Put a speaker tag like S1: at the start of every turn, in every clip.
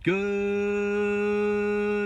S1: Good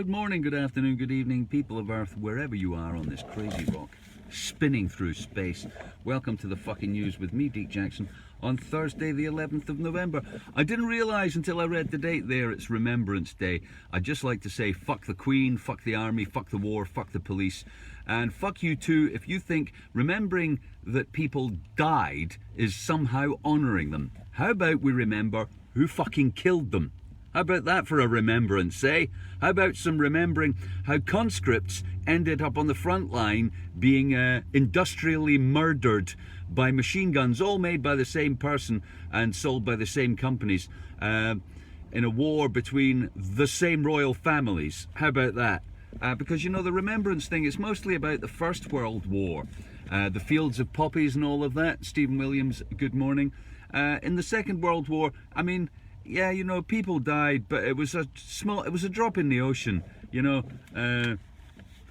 S1: morning, good afternoon, good evening, people of Earth, wherever you are on this crazy rock, spinning through space. Welcome to the Fkn Newz with me, Deke Jackson, on Thursday the 11th of November. I didn't realise until I read the date there it's Remembrance Day. I'd just like to say fuck the Queen, fuck the Army, fuck the war, fuck the police, and fuck you too if you think remembering that people died is somehow honouring them. How about we remember who fucking killed them? How about that for a remembrance, eh? How about some remembering how conscripts ended up on the front line being industrially murdered by machine guns, all made by the same person and sold by the same companies in a war between the same royal families? How about that? Because, you know, the remembrance thing is mostly about the First World War, the fields of poppies and all of that. Stephen Williams, good morning. In the Second World War, I mean, yeah, you know, people died, but it was a drop in the ocean, you know.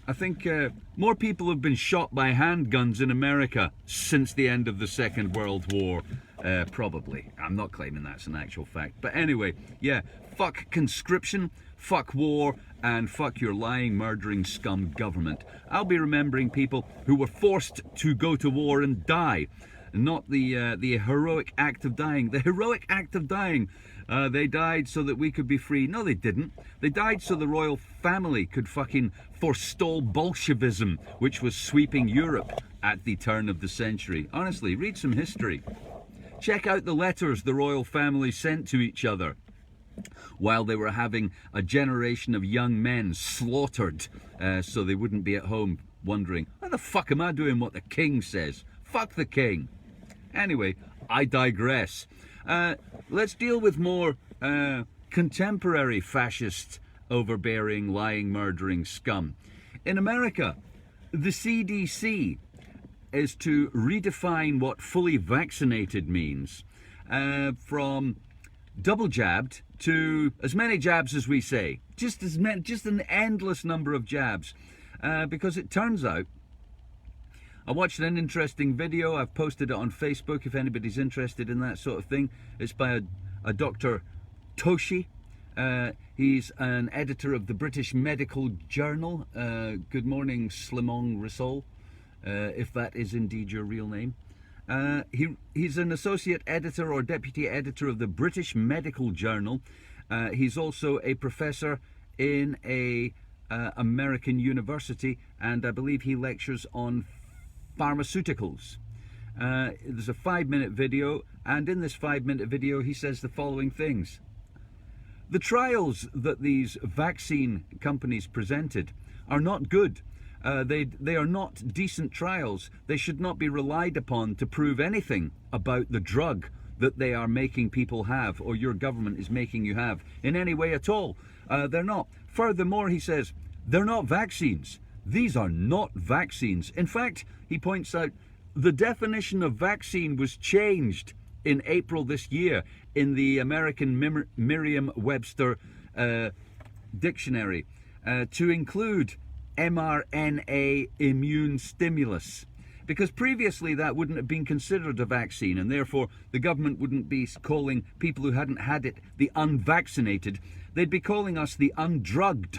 S1: I think more people have been shot by handguns in America since the end of the Second World War, probably. I'm not claiming that's an actual fact. But anyway, yeah, fuck conscription, fuck war, and fuck your lying, murdering scum government. I'll be remembering people who were forced to go to war and die, not the heroic act of dying. The heroic act of dying. They died so that we could be free. No, they didn't. They died so the royal family could fucking forestall Bolshevism, which was sweeping Europe at the turn of the century. Honestly, read some history. Check out the letters the royal family sent to each other while they were having a generation of young men slaughtered so they wouldn't be at home wondering, how the fuck am I doing what the king says? Fuck the king. Anyway, I digress. Let's deal with more contemporary fascist, overbearing, lying, murdering scum. In America, the CDC is to redefine what fully vaccinated means, from double jabbed to as many jabs as we say, just an endless number of jabs, because it turns out, I watched an interesting video. I've posted it on Facebook if anybody's interested in that sort of thing. It's by a Dr. Toshi. He's an editor of the British Medical Journal. Good morning, Slimong Risol, if that is indeed your real name. He's an associate editor or deputy editor of the British Medical Journal. He's also a professor in a American university, and I believe he lectures on pharmaceuticals. There's a 5-minute video, and in this 5-minute video he says the following things. The trials that these vaccine companies presented are not good. They are not decent trials. They should not be relied upon to prove anything about the drug that they are making people have, or your government is making you have, in any way at all. They're not. Furthermore, he says, they're not vaccines. These are not vaccines. In fact, he points out, the definition of vaccine was changed in April this year in the American Merriam-Webster dictionary to include mRNA immune stimulus, because previously that wouldn't have been considered a vaccine, and therefore the government wouldn't be calling people who hadn't had it the unvaccinated. They'd be calling us the undrugged.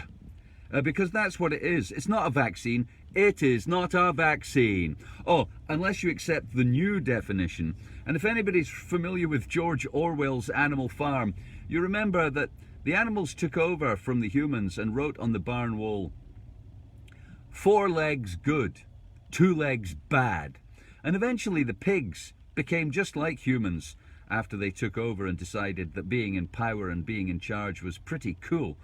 S1: Because that's what it is. It's not a vaccine. It is not a vaccine. Oh, unless you accept the new definition. And if anybody's familiar with George Orwell's Animal Farm, you remember that the animals took over from the humans and wrote on the barn wall, 4 legs good, 2 legs bad. And eventually the pigs became just like humans after they took over and decided that being in power and being in charge was pretty cool.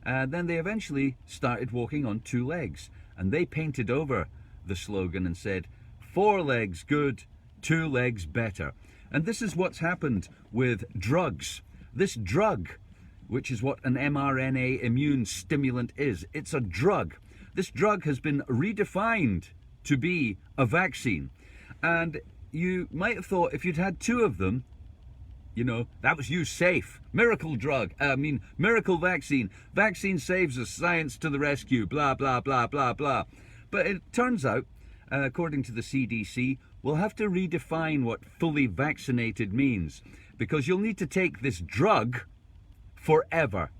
S1: Then they eventually started walking on 2 legs, and they painted over the slogan and said, 4 legs good, 2 legs better. And this is what's happened with drugs. This drug, which is what an mRNA immune stimulant is, it's a drug. This drug has been redefined to be a vaccine. And you might have thought if you'd had 2 of them, you know, that was you safe. Miracle drug. Miracle vaccine. Vaccine saves us. Science to the rescue. Blah, blah, blah, blah, blah. But it turns out, according to the CDC, we'll have to redefine what fully vaccinated means, because you'll need to take this drug forever.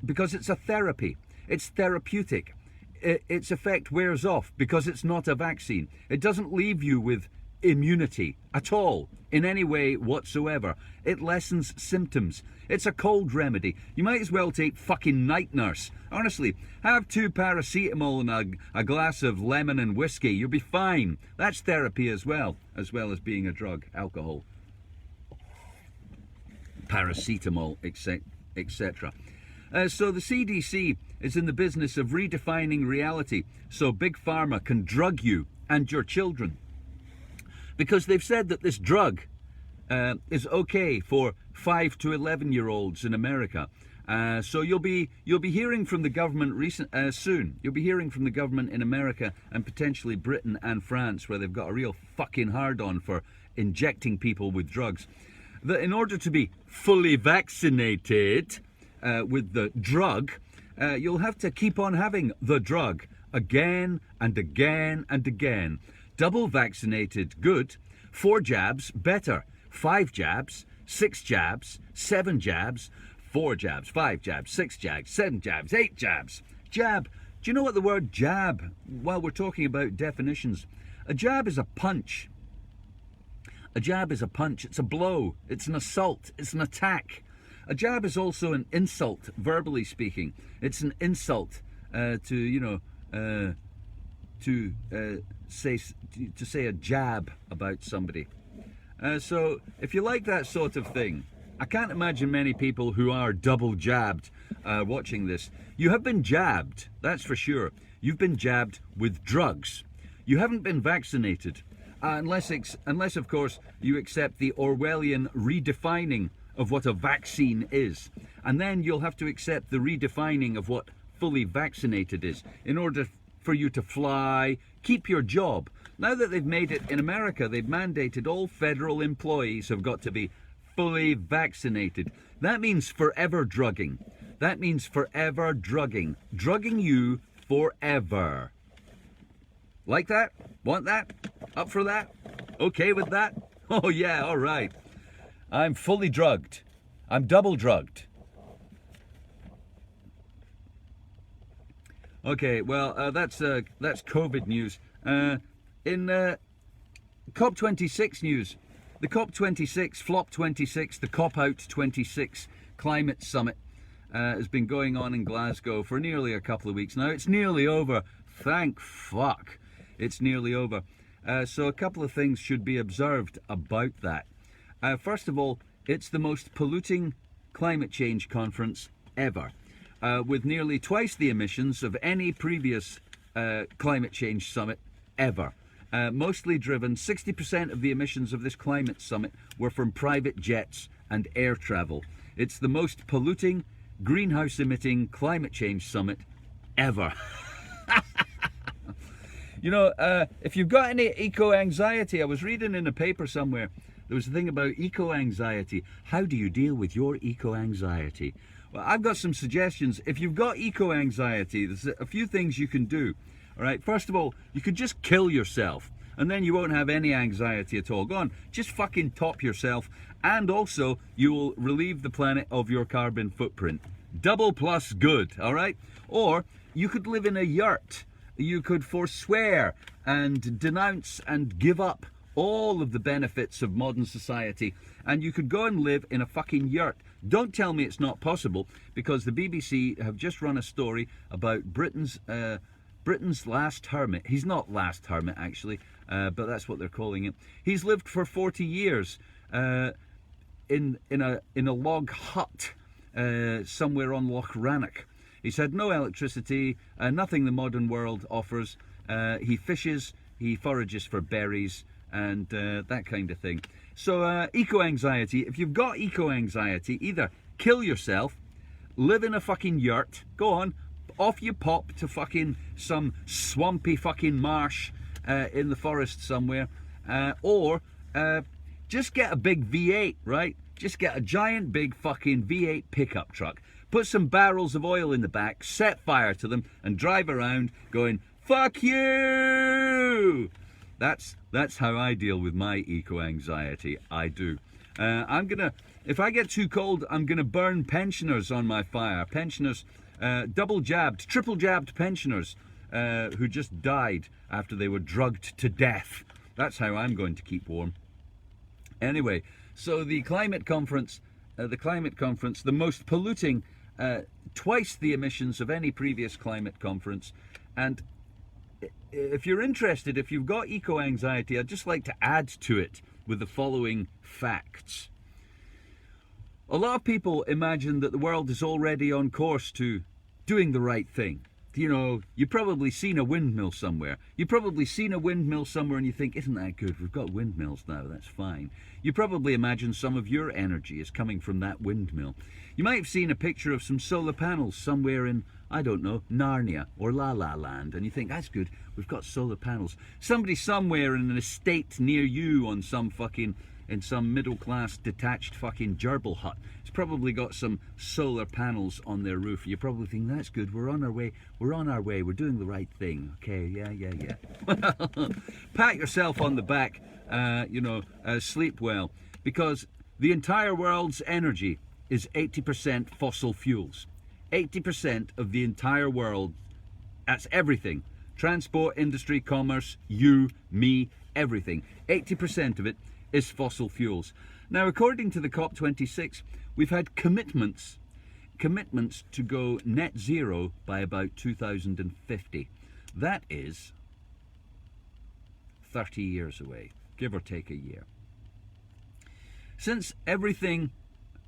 S1: because it's a therapy. It's therapeutic. Its effect wears off because it's not a vaccine. It doesn't leave you with immunity at all, in any way whatsoever. It lessens symptoms. It's a cold remedy. You might as well take fucking Night Nurse. Honestly, have 2 paracetamol and a glass of lemon and whiskey. You'll be fine. That's therapy as well as being a drug, alcohol, paracetamol, etc. So the CDC is in the business of redefining reality so Big Pharma can drug you and your children. Because they've said that this drug is okay for 5 to 11-year-olds in America. So you'll be hearing from the government soon. You'll be hearing from the government in America and potentially Britain and France, where they've got a real fucking hard-on for injecting people with drugs. That in order to be fully vaccinated with the drug, you'll have to keep on having the drug again and again and again. Double vaccinated, good. 4 jabs, better. 5 jabs, 6 jabs, 7 jabs, 4 jabs, 5 jabs, 6 jabs, 7 jabs, 8 jabs. Jab. Do you know what the word jab, while we're talking about definitions, a jab is a punch. A jab is a punch. It's a blow. It's an assault. It's an attack. A jab is also an insult, verbally speaking. It's an insult to say a jab about somebody. So if you like that sort of thing, I can't imagine many people who are double jabbed watching this. You have been jabbed, that's for sure. You've been jabbed with drugs. You haven't been vaccinated, unless of course you accept the Orwellian redefining of what a vaccine is. And then you'll have to accept the redefining of what fully vaccinated is in order for you to fly, keep your job. Now that they've made it in America, they've mandated all federal employees have got to be fully vaccinated. That means forever drugging. That means forever drugging. Drugging you forever. Like that? Want that? Up for that? Okay with that? Oh yeah, all right. I'm fully drugged. I'm double drugged. Okay, well, that's COVID news. In COP26 news, the COP26, Flop 26, the Cop Out 26 climate summit has been going on in Glasgow for nearly a couple of weeks now. It's nearly over. Thank fuck. It's nearly over. So a couple of things should be observed about that. First of all, it's the most polluting climate change conference ever, with nearly twice the emissions of any previous climate change summit ever. Mostly driven, 60% of the emissions of this climate summit were from private jets and air travel. It's the most polluting, greenhouse-emitting climate change summit ever. You know, if you've got any eco-anxiety, I was reading in a paper somewhere, there was a thing about eco-anxiety. How do you deal with your eco-anxiety? Well, I've got some suggestions. If you've got eco-anxiety, there's a few things you can do. All right, first of all, you could just kill yourself, and then you won't have any anxiety at all. Go on, just fucking top yourself, and also you will relieve the planet of your carbon footprint. Double plus good, all right? Or you could live in a yurt. You could forswear and denounce and give up all of the benefits of modern society, and you could go and live in a fucking yurt. Don't tell me it's not possible, because the BBC have just run a story about Britain's last hermit. He's not last hermit, actually, but that's what they're calling it. He's lived for 40 years in a log hut somewhere on Loch Rannoch. He's had no electricity, nothing the modern world offers. He fishes, he forages for berries, and that kind of thing. So eco-anxiety, if you've got eco-anxiety, either kill yourself, live in a fucking yurt, go on, off you pop to fucking some swampy fucking marsh in the forest somewhere, or just get a big V8, right? Just get a giant big fucking V8 pickup truck, put some barrels of oil in the back, set fire to them, and drive around going, fuck you! That's how I deal with my eco-anxiety. I do. If I get too cold, I'm gonna burn pensioners on my fire. Pensioners, double jabbed, triple jabbed pensioners who just died after they were drugged to death. That's how I'm going to keep warm. Anyway, so the climate conference, the most polluting, twice the emissions of any previous climate conference. And if you're interested, if you've got eco-anxiety, I'd just like to add to it with the following facts. A lot of people imagine that the world is already on course to doing the right thing. You know, you've probably seen a windmill somewhere. You've probably seen a windmill somewhere and you think, isn't that good? We've got windmills now, that's fine. You probably imagine some of your energy is coming from that windmill. You might have seen a picture of some solar panels somewhere in, I don't know, Narnia or La La Land, and you think, that's good, we've got solar panels. Somebody somewhere in an estate near you on some fucking, in some middle-class detached fucking gerbil hut, it's probably got some solar panels on their roof. You probably think, that's good, we're on our way, we're doing the right thing. Okay, yeah. Pat yourself on the back, sleep well, because the entire world's energy is 80% fossil fuels. 80% of the entire world, that's everything. Transport, industry, commerce, you, me, everything. 80% of it is fossil fuels. Now, according to the COP26, we've had commitments to go net zero by about 2050. That is 30 years away, give or take a year. Since everything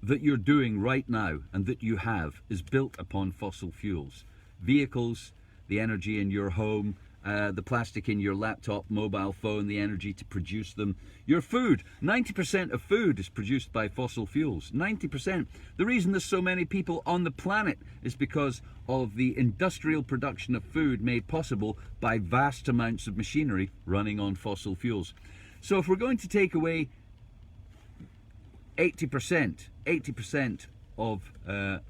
S1: that you're doing right now and that you have is built upon fossil fuels, vehicles, the energy in your home, the plastic in your laptop, mobile phone, the energy to produce them, your food, 90% of food is produced by fossil fuels, 90%. The reason there's so many people on the planet is because of the industrial production of food made possible by vast amounts of machinery running on fossil fuels. So if we're going to take away 80% of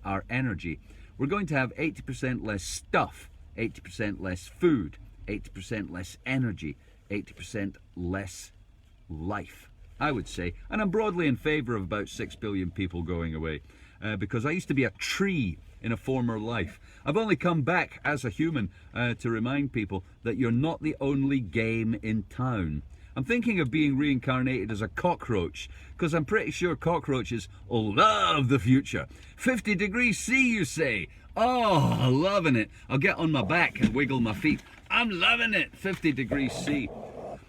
S1: our energy, we're going to have 80% less stuff, 80% less food, 80% less energy, 80% less life, I would say. And I'm broadly in favor of about 6 billion people going away, because I used to be a tree in a former life. I've only come back as a human to remind people that you're not the only game in town. I'm thinking of being reincarnated as a cockroach, because I'm pretty sure cockroaches will love the future. 50 degrees C, you say? Oh, loving it. I'll get on my back and wiggle my feet. I'm loving it, 50 degrees C.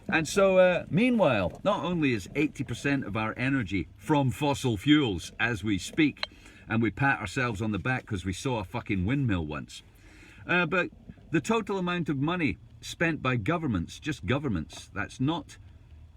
S1: And so, meanwhile, not only is 80% of our energy from fossil fuels as we speak, and we pat ourselves on the back because we saw a fucking windmill once, but the total amount of money spent by governments, just governments, that's not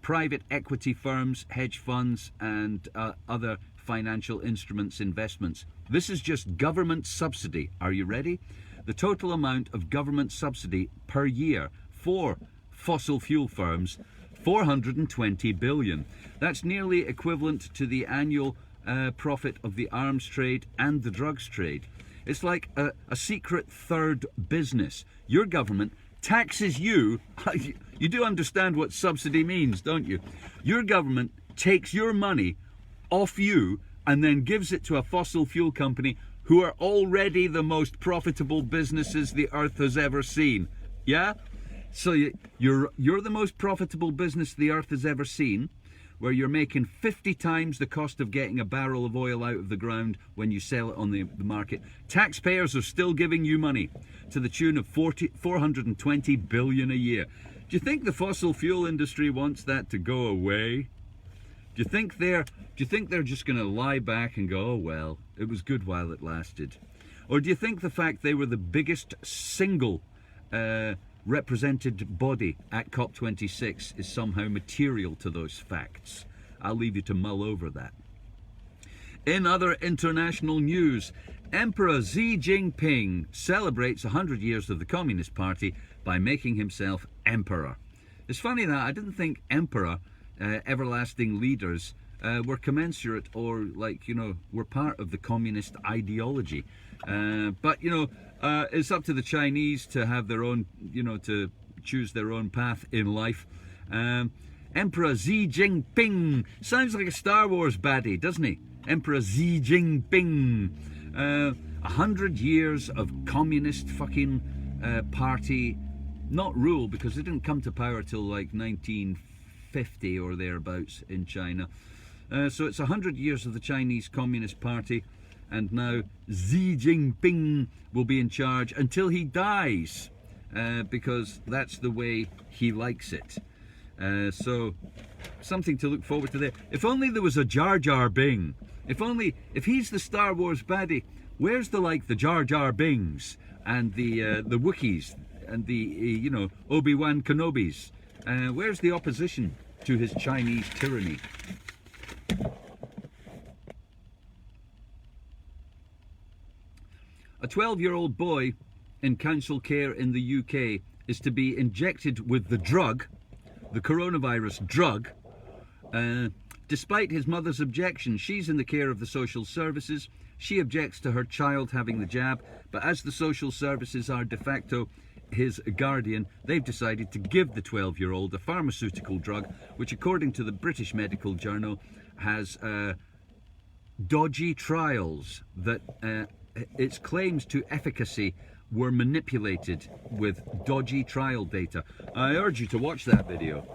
S1: private equity firms, hedge funds, and other financial instruments, investments. This is just government subsidy. Are you ready? The total amount of government subsidy per year for fossil fuel firms, 420 billion. That's nearly equivalent to the annual profit of the arms trade and the drugs trade. It's like a secret third business. Your government taxes you. You do understand what subsidy means, don't you? Your government takes your money off you and then gives it to a fossil fuel company who are already the most profitable businesses the earth has ever seen. Yeah? So you're the most profitable business the earth has ever seen, where you're making 50 times the cost of getting a barrel of oil out of the ground when you sell it on the market. Taxpayers are still giving you money to the tune of 420 billion a year. Do you think the fossil fuel industry wants that to go away? Do you think they're just going to lie back and go, oh well, it was good while it lasted? Or do you think the fact they were the biggest single represented body at COP26 is somehow material to those facts? I'll leave you to mull over that. In other international news, Emperor Xi Jinping celebrates 100 years of the Communist Party by making himself emperor. It's funny that I didn't think emperor, everlasting leaders, were commensurate or, like, were part of the communist ideology. But it's up to the Chinese to have their own, to choose their own path in life. Emperor Xi Jinping. Sounds like a Star Wars baddie, doesn't he? Emperor Xi Jinping. 100 years of communist fucking party, not rule, because they didn't come to power till like 1950 or thereabouts in China. So it's 100 years of the Chinese Communist Party, and now Xi Jinping will be in charge until he dies, because that's the way he likes it. So something to look forward to there. If only there was a Jar Jar Bing. If he's the Star Wars baddie, where's the Jar Jar Bings and the Wookiees and the Obi-Wan Kenobis? Where's the opposition to his Chinese tyranny? A 12-year-old boy in council care in the UK is to be injected with the drug, the coronavirus drug, despite his mother's objection. She's in the care of the social services. She objects to her child having the jab, but as the social services are de facto his guardian, they've decided to give the 12-year-old a pharmaceutical drug, which according to the British Medical Journal has dodgy trials, that its claims to efficacy were manipulated with dodgy trial data. I urge you to watch that video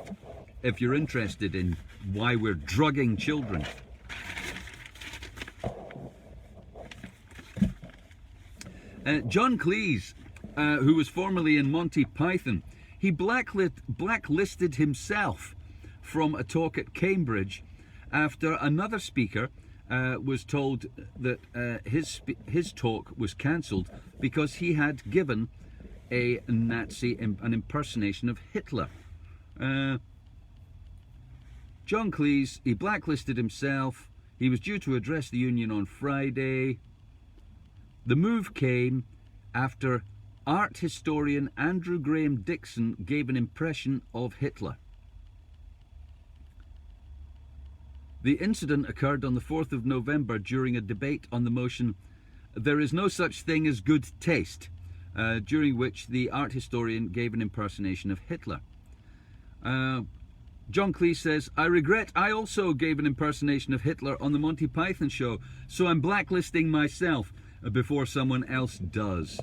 S1: if you're interested in why we're drugging children. John Cleese, who was formerly in Monty Python, he blacklisted himself from a talk at Cambridge after another speaker was told that his talk was cancelled because he had given a Nazi an impersonation of Hitler. John Cleese, he blacklisted himself. He was due to address the union on Friday. The move came after art historian Andrew Graham Dixon gave an impression of Hitler. The incident occurred on the 4th of November during a debate on the motion, "There is no such thing as good taste," during which the art historian gave an impersonation of Hitler. John Cleese says, "I regret I also gave an impersonation of Hitler on the Monty Python show, so I'm blacklisting myself before someone else does."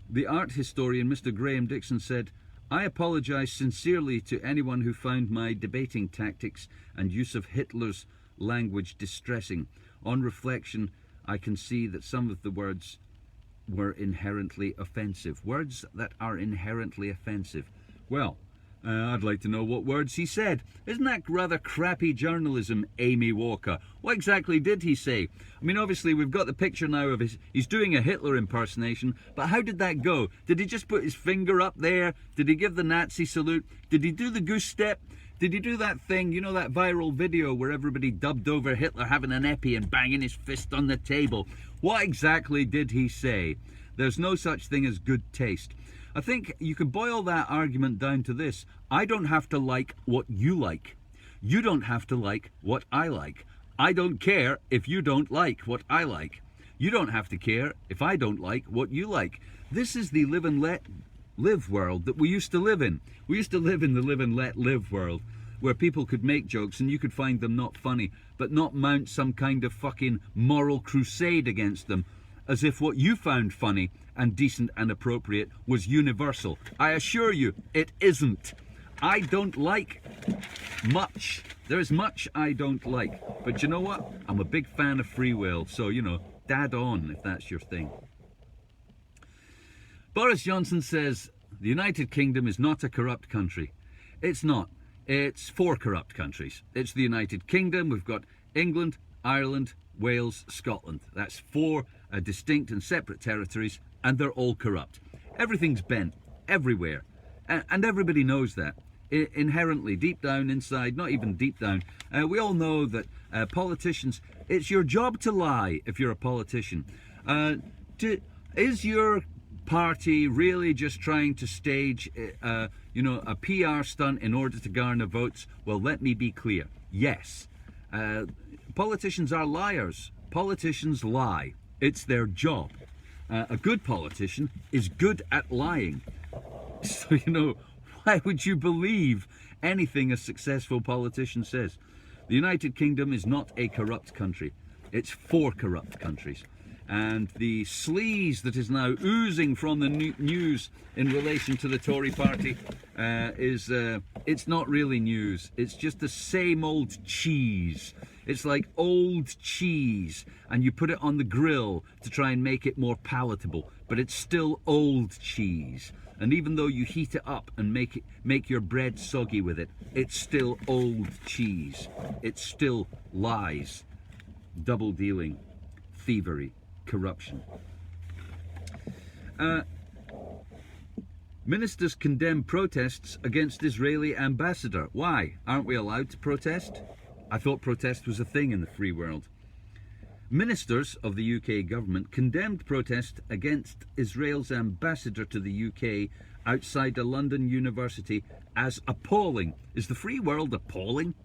S1: The art historian, Mr. Graham Dixon, said, "I apologise sincerely to anyone who found my debating tactics and use of Hitler's language distressing. On reflection, I can see that some of the words were inherently offensive." Words that are inherently offensive. Well, I'd like to know what words he said. Isn't that rather crappy journalism, Amy Walker? What exactly did he say? I mean, obviously we've got the picture now of he's doing a Hitler impersonation, but how did that go? Did he just put his finger up there? Did he give the Nazi salute? Did he do the goose step? Did he do that thing, you know, that viral video where everybody dubbed over Hitler having an epi and banging his fist on the table? What exactly did he say? There's no such thing as good taste. I think you can boil that argument down to this: I don't have to like what you like. You don't have to like what I like. I don't care if you don't like what I like. You don't have to care if I don't like what you like. This is the live and let live world that we used to live in. We used to live in the live and let live world, where people could make jokes and you could find them not funny, but not mount some kind of fucking moral crusade against them, as if what you found funny and decent and appropriate was universal. I assure you, it isn't. I don't like much. There is much I don't like. But you know what? I'm a big fan of free will, so, you know, dad on if that's your thing. Boris Johnson says the United Kingdom is not a corrupt country. It's not. It's 4 corrupt countries. It's the United Kingdom. We've got England, Ireland, Wales, Scotland. That's 4 distinct and separate territories, and they're all corrupt. Everything's bent everywhere, and everybody knows that. Inherently, deep down inside, not even deep down, we all know that politicians, it's your job to lie if you're a politician. Is your party really just trying to stage a PR stunt in order to garner votes? Well, let me be clear. Yes, politicians are liars. Politicians lie. It's their job. A good politician is good at lying. So, why would you believe anything a successful politician says? The United Kingdom is not a corrupt country. It's 4 corrupt countries. And the sleaze that is now oozing from the news in relation to the Tory party it's not really news. It's just the same old cheese. It's like old cheese, and you put it on the grill to try and make it more palatable, but it's still old cheese. And even though you heat it up and make your bread soggy with it, it's still old cheese. It's still lies, double dealing, thievery, corruption. Ministers condemn protests against Israeli ambassador. Why? Aren't we allowed to protest? I thought protest was a thing in the free world. Ministers of the UK government condemned protest against Israel's ambassador to the UK outside a London university as appalling. Is the free world appalling?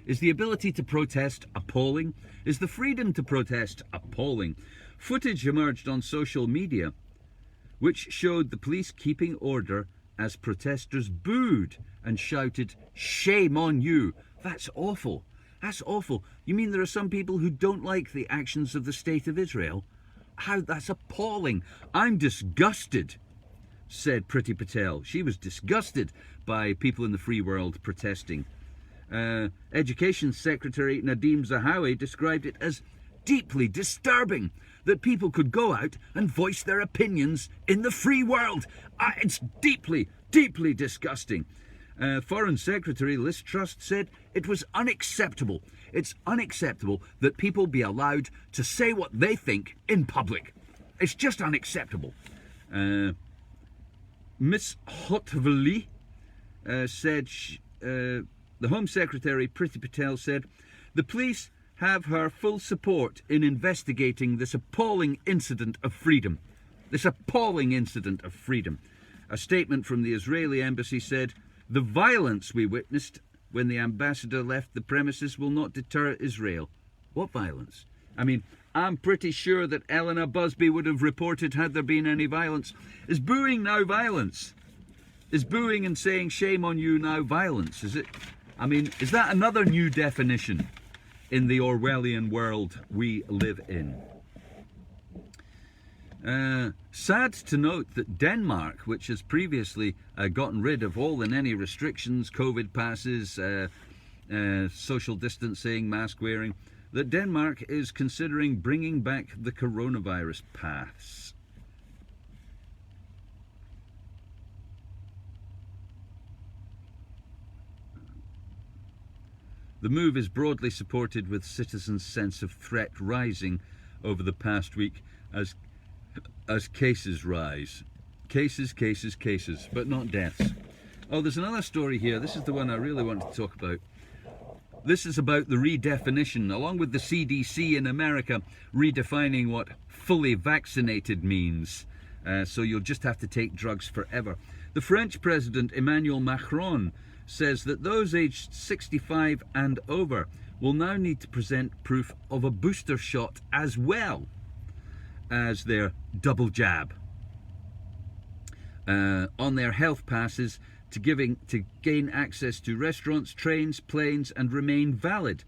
S1: Is the ability to protest appalling? Is the freedom to protest appalling? Footage emerged on social media which showed the police keeping order as protesters booed and shouted, "Shame on you." That's awful. That's awful. You mean there are some people who don't like the actions of the State of Israel? How? That's appalling. I'm disgusted, said Priti Patel. She was disgusted by people in the free world protesting. Education Secretary Nadeem Zahawi described it as deeply disturbing that people could go out and voice their opinions in the free world. It's deeply, deeply disgusting. Foreign Secretary Liz Truss said it was unacceptable. It's unacceptable that people be allowed to say what they think in public. It's just unacceptable. Miss Hotvali said, the Home Secretary Priti Patel said, the police have her full support in investigating this appalling incident of freedom. This appalling incident of freedom. A statement from the Israeli embassy said, the violence we witnessed when the ambassador left the premises will not deter Israel. What violence? I mean, I'm pretty sure that Eleanor Busby would have reported had there been any violence. Is booing now violence? Is booing and saying shame on you now violence? Is it? I mean, is that another new definition in the Orwellian world we live in? Sad to note that Denmark, which has previously gotten rid of all and any restrictions, COVID passes, social distancing, mask wearing, that Denmark is considering bringing back the coronavirus pass. The move is broadly supported, with citizens' sense of threat rising over the past week as cases rise. Cases, but not deaths. Oh, there's another story here. This is the one I really want to talk about. This is about the redefinition, along with the CDC in America, redefining what fully vaccinated means. So you'll just have to take drugs forever. The French President Emmanuel Macron says that those aged 65 and over will now need to present proof of a booster shot as well as their double jab on their health passes to gain access to restaurants, trains, planes, and remain valid.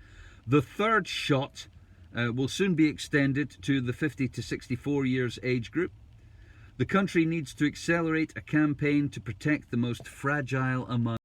S1: The third shot will soon be extended to the 50 to 64 years age group. The country needs to accelerate a campaign to protect the most fragile among